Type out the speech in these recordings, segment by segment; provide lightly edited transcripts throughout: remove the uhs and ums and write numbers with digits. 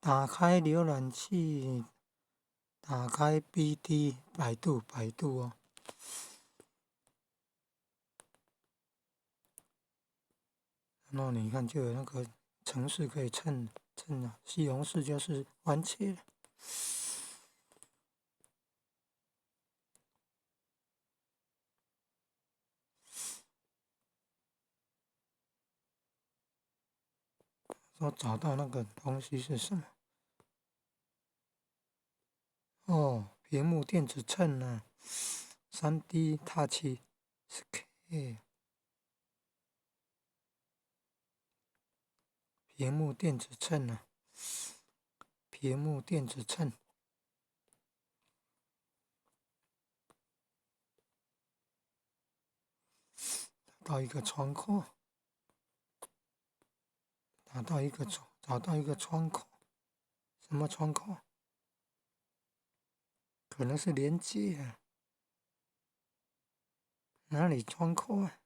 打开浏览器，打开 BD 百度哦。然后你看就有那个程式可以蹭啊，西红柿就是番茄。说找到那个东西是什么？哦，屏幕电子秤啊，3D Touch Scale，屏幕电子秤啊，屏幕电子秤。到一个窗口，找到一个窗口，什么窗口？可能是连接啊，哪里窗口啊？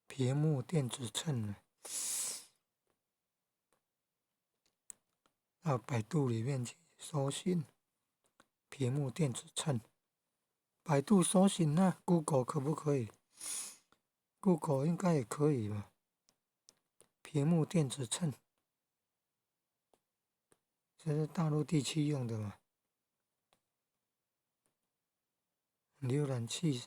屏幕电子秤啊，到百度里面去搜寻屏幕电子秤。百度搜寻那 Google 可不可以？Google 应该也可以吧？屏幕电子秤，这是大陆地区用的嘛？浏览器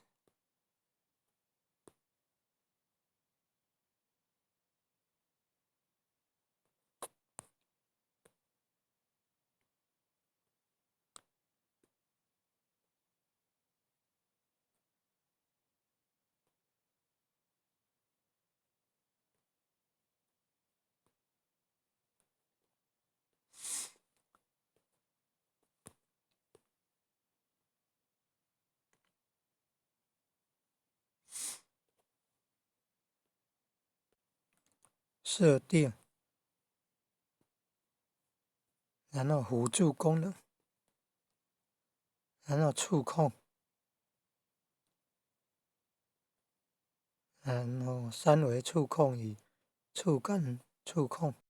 设定，然后辅助功能，然后触控，然后三维触控与触感触控。